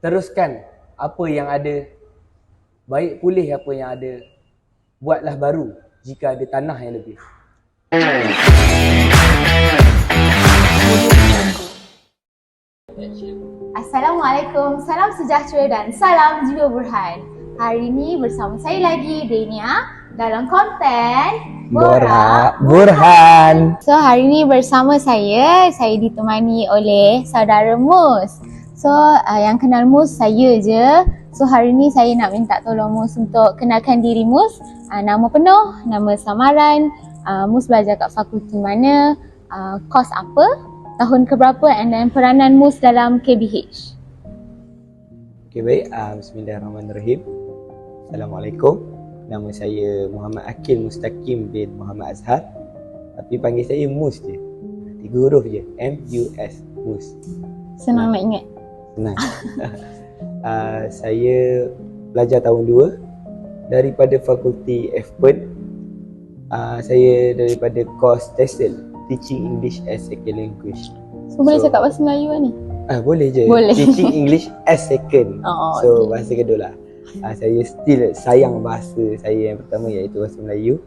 teruskan apa yang ada, baik pulih apa yang ada, buatlah baru jika ada tanah yang lebih. Assalamualaikum, salam sejahtera dan salam jiwa Burhan. Hari ini bersama saya lagi, Denia, dalam konten Borak Burhan. So hari ini bersama saya ditemani oleh saudara Mus. So yang kenal Mus saya je. So hari ini saya nak minta tolong Mus untuk kenalkan diri Mus. Nama penuh, nama samaran, Mus belajar kat fakulti mana, kos apa, tahun keberapa, and then peranan Mus dalam KBH. Okay, baik. Bismillahirrahmanirrahim. Assalamualaikum. Nama saya Muhammad Akil Mustaqim bin Muhammad Azhar. Tapi panggil saya Mus je. 3 huruf je. M-U-S. Mus. Senang nak ingat. Senang. Saya pelajar tahun 2 daripada Fakulti FPEN. Saya daripada kos TESOL, Teaching English as Second Language. So boleh cakap bahasa Melayu kan ni? Boleh je. Boleh. Teaching English as Second. Okay. Bahasa kedua lah. Saya still sayang bahasa saya yang pertama, iaitu bahasa Melayu.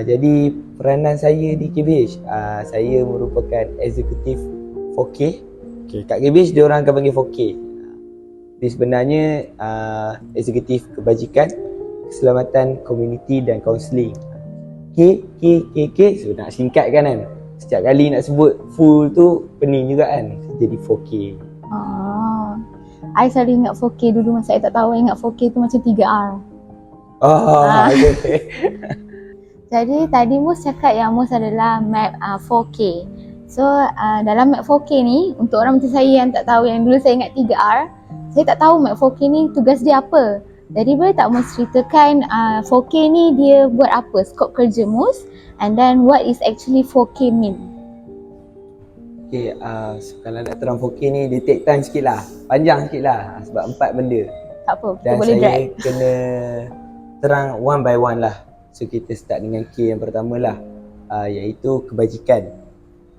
Jadi peranan saya di KBH, saya merupakan eksekutif 4K. Okay, kat KBH dia orang akan panggil 4K. Tapi sebenarnya eksekutif kebajikan, keselamatan, komuniti dan kaunseling. K. So nak singkatkan kan. Setiap kali nak sebut full tu pening juga kan. Jadi 4K. I selalu ingat 4K dulu masa I tak tahu, ingat 4K tu macam 3R. Okay. Jadi tadi Mus cakap yang Mus adalah map 4K. So dalam map 4K ni, untuk orang macam saya yang tak tahu, yang dulu saya ingat 3R, saya tak tahu map 4K ni tugas dia apa. Jadi boleh tak Mus ceritakan 4K ni dia buat apa, skop kerja Mus, and then what is actually 4K mean? Okay, so kalau nak terang 4K ni dia take time sikit lah, panjang sikit lah sebab 4 benda. Tak apa, kita Dan boleh saya drag. kena terang one by one lah. So kita start dengan K yang pertama lah, iaitu kebajikan.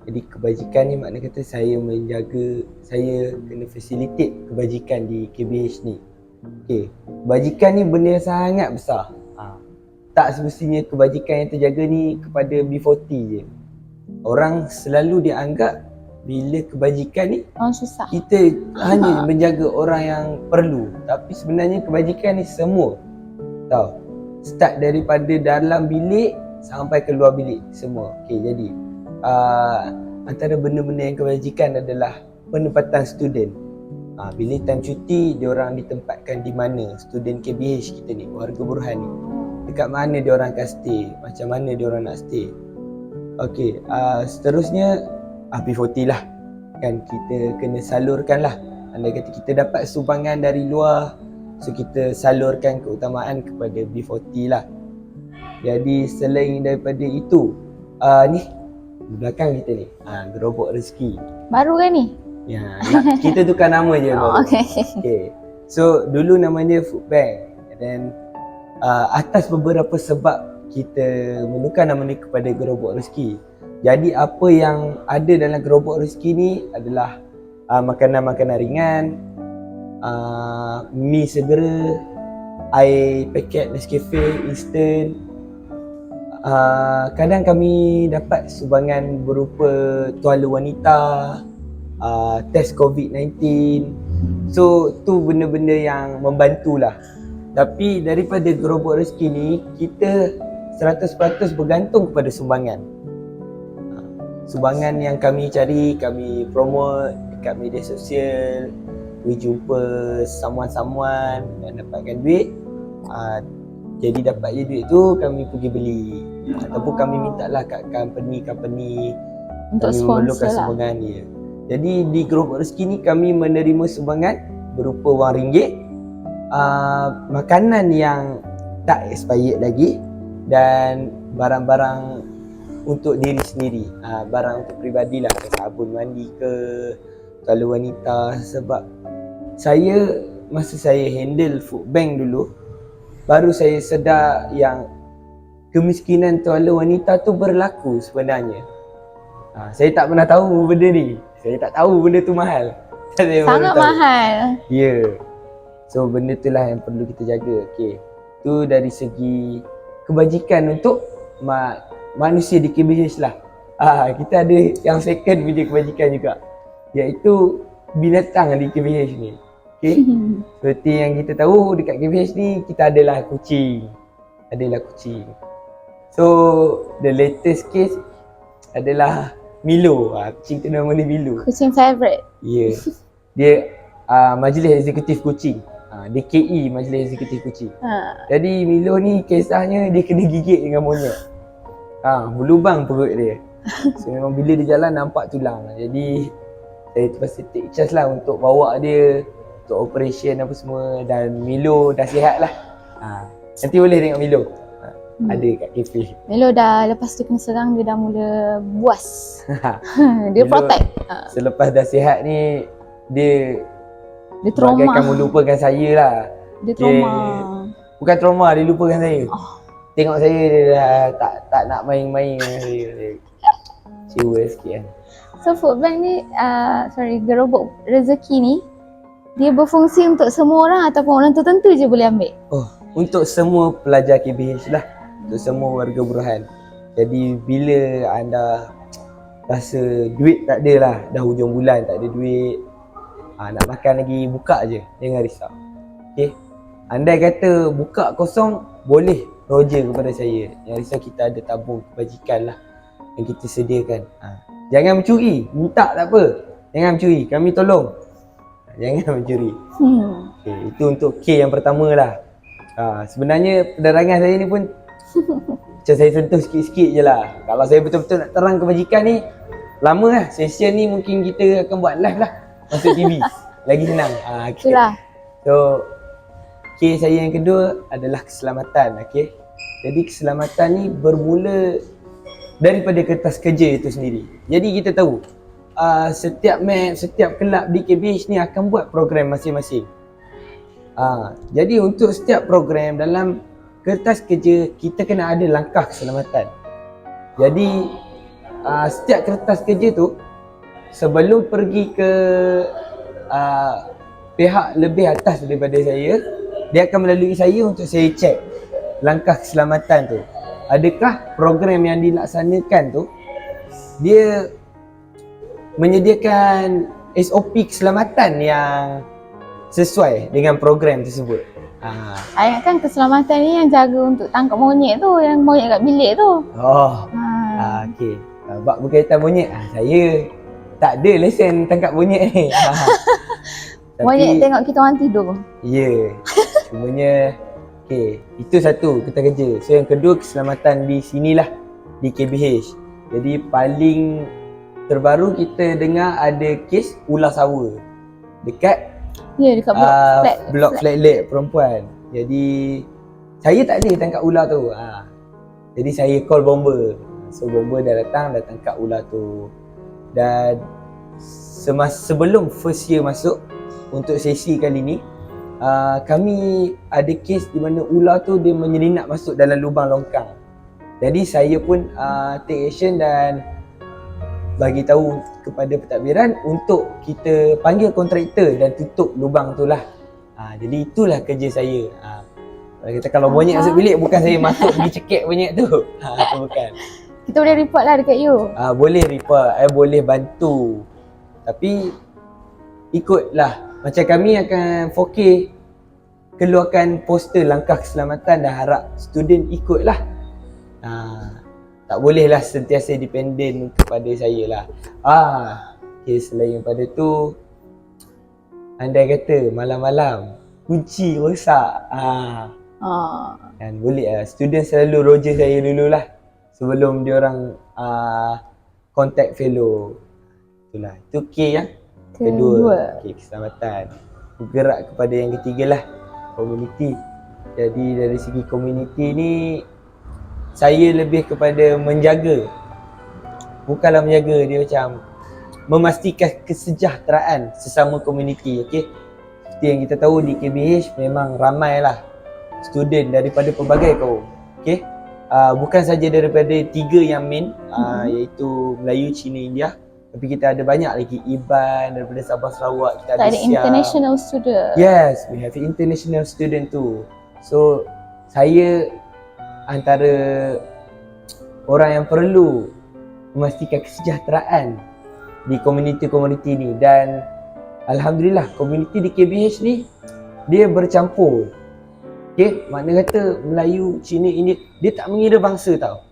Jadi kebajikan ni makna kata saya menjaga, saya kena facilitate kebajikan di KBH ni. Okay, kebajikan ni benda yang sangat besar. Tak semestinya kebajikan yang terjaga ni kepada B40 je. Orang selalu dia anggap bila kebajikan ni Susah. kita hanya menjaga orang yang perlu, tapi sebenarnya kebajikan ni semua. Tahu? Start daripada dalam bilik sampai keluar bilik semua. Okey, jadi antara benda-benda yang kebajikan adalah penempatan student. Bila time cuti, diorang ditempatkan di mana? Student KBH kita ni, warga Burhan ni. Dekat mana diorang akan stay? Macam mana diorang nak stay? Okey, seterusnya P40 lah. Kan kita kena salurkan lah. Andai kata kita dapat sumbangan dari luar, so kita salurkan keutamaan kepada B40 lah. Jadi selain daripada itu, ni belakang kita ni, gerobok rezeki. Baru kan ni? Ya, kita tukar nama je baru. Okay. So dulu namanya Food Bank. Dan atas beberapa sebab kita menukar nama ni kepada gerobok rezeki. Jadi apa yang ada dalam gerobok rezeki ni adalah makanan-makanan ringan, mi segera, air paket Nescafe instant. Kadang kami dapat sumbangan berupa tuala wanita, test COVID-19. So tu benda-benda yang membantulah. Tapi daripada gerobok rezeki ni, kita 100% bergantung kepada sumbangan. Sumbangan yang kami cari, kami promote dekat media sosial, pergi jumpa someone dan dapatkan duit. Jadi dapat je duit tu, kami pergi beli. Ataupun kami minta lah kat company Untuk kami memerlukan sponsor lah. sumbangan dia. Jadi di gerobok rezeki ni kami menerima sumbangan berupa wang ringgit, makanan yang tak expired lagi, dan barang-barang untuk diri sendiri, barang untuk peribadi lah, sabun mandi ke, tuala wanita. Sebab masa saya handle food bank dulu, baru saya sedar yang kemiskinan tuala wanita tu berlaku sebenarnya. Saya tak pernah tahu benda ni. Saya tak tahu benda tu mahal. Saya baru Sangat tahu. mahal. Ya. So benda tu lah yang perlu kita jaga. Okay. Tu dari segi kebajikan untuk manusia di KBH lah. Kita ada yang second punya kebajikan juga, iaitu binatang di KBH ni. Okay. Seperti yang kita tahu dekat KBH ni kita adalah kucing. So the latest case adalah Milo. Kucing tu nama dia Milo. Kucing favourite. Ya. Dia Majlis Eksekutif Kucing. Dia KE, Majlis Eksekutif Kucing. Jadi Milo ni kisahnya dia kena gigit dengan monyet. Berlubang perut dia. So memang bila dia jalan nampak tulang. Jadi saya terpaksa take charge lah untuk bawa dia untuk operation apa semua. Dan Milo dah sihat lah. Nanti boleh tengok Milo. Ada kat kafe. Melo dah lepas tu kena serang dia dah mula buas. Dia Milo protect. Selepas dah sihat ni dia Trauma. bagaikan melupakan saya lah. Dia trauma. Bukan trauma, dia lupakan saya. Tengok saya dia dah tak nak main-main dengan saya. Dia kecewa sikit kan. So food bank ni, gerobok rezeki ni, dia berfungsi untuk semua orang ataupun orang tertentu je boleh ambil? Untuk semua pelajar KBH lah. Untuk semua warga Buruhan. Jadi bila anda rasa duit tak ada lah, dah hujung bulan tak ada duit, nak makan lagi, buka je, jangan risau. Okay. Andai kata buka kosong, boleh roger kepada saya. Yang risau kita ada tabung kebajikan lah yang kita sediakan. Jangan mencuri, minta tak apa. Jangan mencuri, kami tolong. Jangan mencuri. Okay, itu untuk K yang pertama lah. Sebenarnya penerangan saya ni pun macam saya sentuh sikit-sikit je lah. Kalau saya betul-betul nak terang kebajikan ni, lama lah. Session ni mungkin kita akan buat live lah. Masuk TV. Lagi senang. Okay. Itulah. So, kes saya yang kedua adalah keselamatan. Okay. Jadi keselamatan ni bermula daripada kertas kerja itu sendiri. Jadi kita tahu setiap map, setiap kelab di KBH ni akan buat program masing-masing. Jadi untuk setiap program dalam kertas kerja kita kena ada langkah keselamatan. Jadi setiap kertas kerja tu sebelum pergi ke pihak lebih atas daripada saya, dia akan melalui saya untuk saya cek langkah keselamatan tu. Adakah program yang dilaksanakan tu dia menyediakan SOP keselamatan yang sesuai dengan program tersebut. Kan keselamatan ni yang jaga untuk tangkap monyet tu, yang monyet kat bilik tu. Okey. Bab berkaitan monyet, saya tak ada lesen tangkap monyet ni. Monyet tengok kita orang tidur. Ya. Cumanya itu satu kertas kerja. So yang kedua keselamatan di sinilah di KBH. Jadi paling terbaru kita dengar ada kes ular sawa dekat dekat blok flat perempuan. Jadi saya tak boleh tangkap ular tu. Jadi saya call bomber. So bomber dah datang, dah tangkap ular tu. Dan sebelum first year masuk untuk sesi kali ni, kami ada kes di mana ular tu dia menyelinap masuk dalam lubang longkang. Jadi saya pun take action dan bagi tahu kepada pentadbiran untuk kita panggil kontraktor dan tutup lubang tu lah. Jadi itulah kerja saya. Kalau monyet masuk bilik, bukan saya masuk pergi cekik monyet tu. Itu bukan. Kita boleh report lah dekat you. Boleh report, boleh bantu. Tapi ikutlah. Macam kami akan 4K keluarkan poster langkah keselamatan dan harap student ikutlah. Tak bolehlah sentiasa dependent kepada saya lah. Okay, selain daripada tu, andai kata malam-malam kunci rosak, kan boleh lah. Student selalu roger saya dululah sebelum diorang contact fellow. Itulah. Itu K yang kedua. Okay, keselamatan. Bergerak kepada yang ketiga lah, community. Jadi dari segi community ni, saya lebih kepada menjaga. Bukanlah menjaga, dia macam memastikan kesejahteraan sesama komuniti. Okay? Seperti yang kita tahu di KBH memang ramailah student daripada pelbagai kaum. Okay? Bukan saja daripada tiga yang main, iaitu Melayu, Cina, India. Tapi kita ada banyak lagi IBAN daripada Sabah Sarawak, kita ada Tak ada Siam. international student. Yes, we have international student too. So saya antara orang yang perlu memastikan kesejahteraan di komuniti-komuniti ni, dan alhamdulillah komuniti di KBH ni dia bercampur. Okay, makna kata Melayu, Cina, India, dia tak mengira bangsa tau.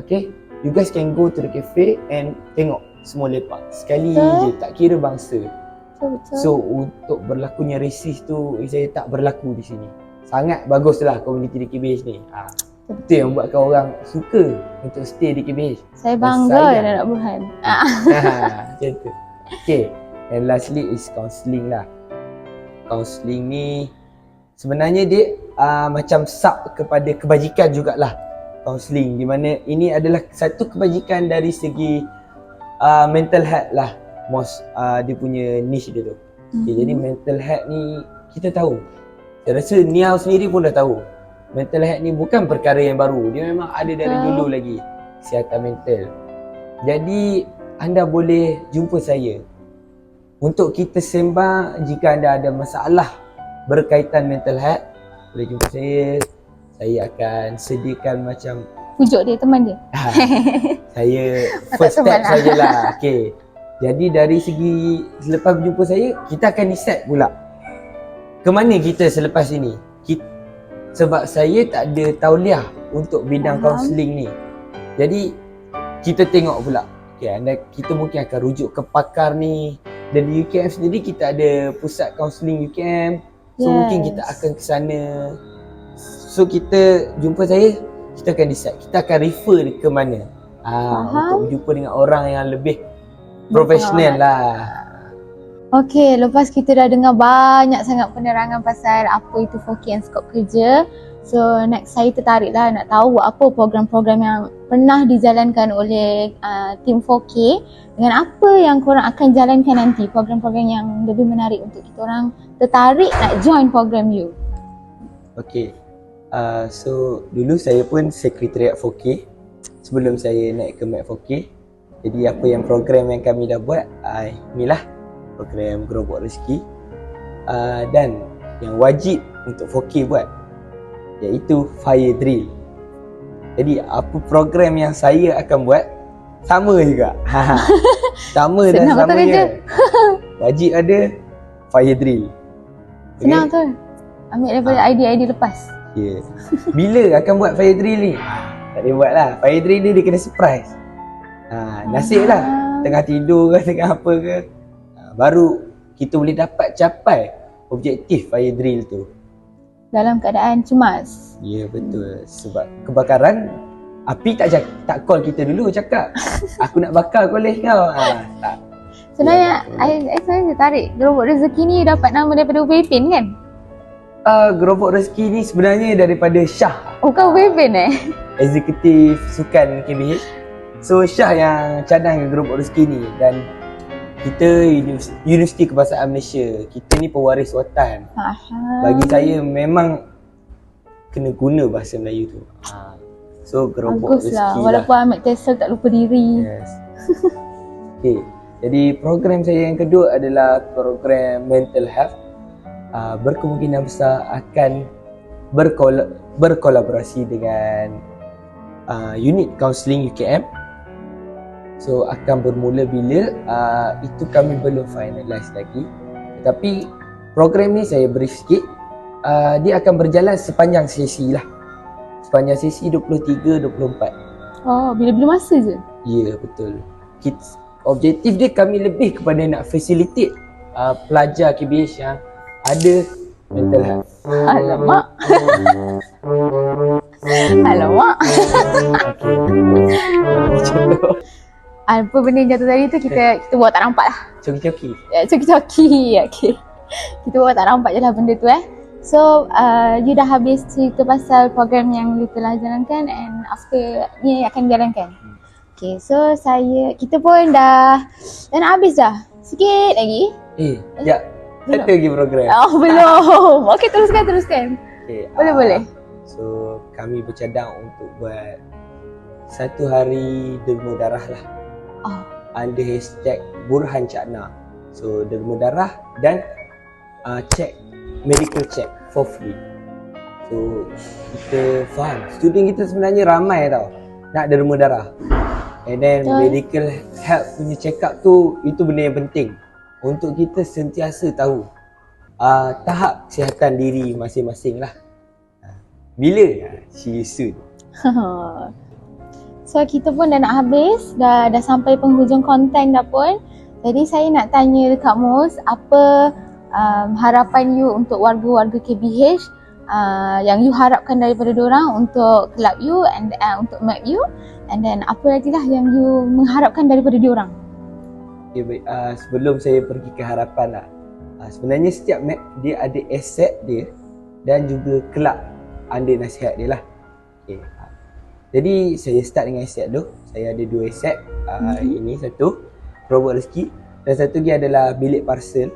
Okay, you guys can go to the cafe and tengok semua lepak sekali je, tak kira bangsa. Betul. So untuk berlakunya rasis tu saya tak berlaku di sini. Sangat baguslah komuniti di KBH ni. Itu yang buatkan orang suka untuk stay di KBH. Saya bangga dengan anak Burhan. Macam tu. Okay, and lastly is counselling lah. Counselling ni sebenarnya dia macam sub kepada kebajikan jugalah. Counselling di mana ini adalah satu kebajikan dari segi mental health lah. Dia punya niche dia tu. Okay, jadi mental health ni kita tahu. Saya rasa Niau sendiri pun dah tahu. Mental health ni bukan perkara yang baru. Dia memang ada dari dulu lagi. Kesihatan mental. Jadi anda boleh jumpa saya untuk kita sembang jika anda ada masalah berkaitan mental health. Boleh jumpa saya. Saya akan sediakan macam Pujuk dia, teman dia. saya first step sajalah. Okay. Jadi dari segi selepas berjumpa saya, kita akan decide pula ke mana kita selepas ini. Sebab saya tak ada tauliah untuk bidang kaunseling ni. Jadi kita tengok pula. Okay, kita mungkin akan rujuk ke pakar ni. Dan di UKM sendiri kita ada pusat kaunseling UKM. So mungkin kita akan ke sana. So kita jumpa saya, kita akan decide. Kita akan refer ke mana. Untuk berjumpa dengan orang yang lebih profesional lah. Okay, lepas kita dah dengar banyak sangat penerangan pasal apa itu 4K and skop kerja. So next saya tertarik lah nak tahu apa program-program yang pernah dijalankan oleh tim 4K. Dengan apa yang korang akan jalankan nanti, program-program yang lebih menarik untuk kita orang tertarik nak join program you. Okay, so dulu saya pun sekretariat 4K sebelum saya naik ke MAC 4K. Jadi apa yang program yang kami dah buat, inilah program Gerobok Rezeki, dan yang wajib untuk 4K buat iaitu fire drill. Jadi apa program yang saya akan buat sama juga. Sama dan Senang betul samanya. Wajib ada fire drill. Senang tu. Ambil daripada idea-idea lepas. Ya. Bila akan buat fire drill ni? Tak boleh buat lah. Fire drill ni dia kena surprise. Nasib lah tengah tidur ke tengah apa ke, baru kita boleh dapat capai objektif fire drill tu dalam keadaan cemas. Ya, betul. Sebab kebakaran, api tak call kita dulu cakap aku nak bakar boleh kau. Tak. Sebenarnya saya tertarik. Gerobok Rezeki ni dapat nama daripada Upin kan? Gerobok Rezeki ni sebenarnya daripada Syah, Bukan Upin eksekutif sukan KBH. So Syah yang cadang Gerobok Rezeki ni, dan kita Universiti Kebahasaan Malaysia, kita ni pewaris watan. Bagi saya memang kena guna bahasa Melayu tu. So Gerobok Bagus Rezeki lah. lah. Walaupun Ahmad Tesel tak lupa diri. Yes. Okay, jadi program saya yang kedua adalah program mental health. Berkemungkinan besar akan berkolaborasi dengan unit kaunseling UKM. So akan bermula bila itu kami belum finalize lagi. Tetapi program ni saya brief sikit. Dia akan berjalan sepanjang sesi lah. Sepanjang sesi 23-24. Oh, bila-bila masa je? Ya, betul. Objektif dia kami lebih kepada nak facilitate pelajar KBH yang ada mental health. Alamak. Alamak. Apa benda yang jatuh tadi tu kita buat tak nampak lah. Coki-coki. Coki-coki. Okay. Kita buat tak nampak je lah benda tu So, you dah habis cerita pasal program yang you telah jalankan, and after ni akan jalankan. Okay, so kita pun dah nak habis dah. Sikit lagi. Ya. Satu lagi program. Oh, belum. Okay, teruskan. Okay, Boleh. So, kami bercadang untuk buat 1 hari derma darah lah. under hashtag Burhan Cakna. So derma darah dan medical check for free. So kita faham student kita sebenarnya ramai tau nak derma darah. And then medical health punya check up tu, itu benda yang penting untuk kita sentiasa tahu tahap kesihatan diri masing-masing lah. Bila? See you soon. So kita pun dah nak habis, dah sampai penghujung konten dah pun. Jadi saya nak tanya dekat Mus, apa harapan you untuk warga-warga KBH yang you harapkan daripada diorang untuk kelab you and untuk map you, and then apa lagi lah yang you mengharapkan daripada diorang? Okay, baik. Sebelum saya pergi ke harapan lah, sebenarnya setiap map dia ada aset dia dan juga kelab under nasihat dia lah. Okay. Jadi saya start dengan aset dulu. Saya ada 2 aset. Ini satu Robot Rezeki dan satu lagi adalah bilik parcel.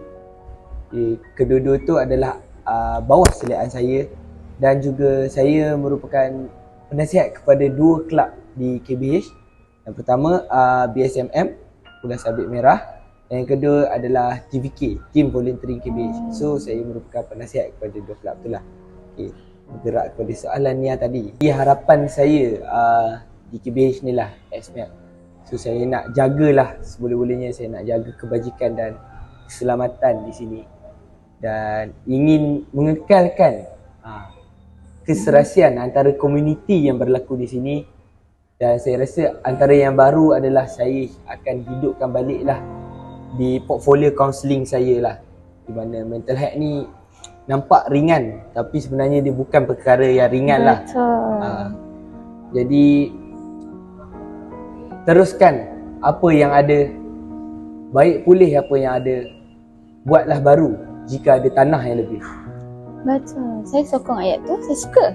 Kedua-dua tu adalah bawah seliaan saya, dan juga saya merupakan penasihat kepada 2 kelab di KBH. Yang pertama BSMM Pulau Sabit Merah, dan yang kedua adalah TVK, Team Volunteering KBH. So saya merupakan penasihat kepada 2 kelab tu lah. Okay, bergerak kepada soalan Nia tadi. Harapan saya di KBH ni lah SMAP. So saya nak jagalah seboleh-bolehnya, saya nak jaga kebajikan dan keselamatan di sini, dan ingin mengekalkan keserasian antara komuniti yang berlaku di sini. Dan saya rasa antara yang baru adalah saya akan hidupkan balik lah di portfolio counselling saya lah, di mana mental health ni nampak ringan tapi sebenarnya dia bukan perkara yang ringan lah. Jadi teruskan apa yang ada, baik pulih apa yang ada, buatlah baru jika ada tanah yang lebih. Betul, saya sokong ayat tu, saya suka.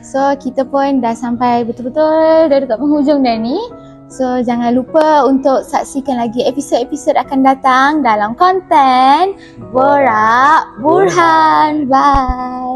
So kita pun dah sampai betul-betul dah dekat penghujung dah ni. So jangan lupa untuk saksikan lagi episod-episod akan datang dalam konten Borak Burhan. Bye.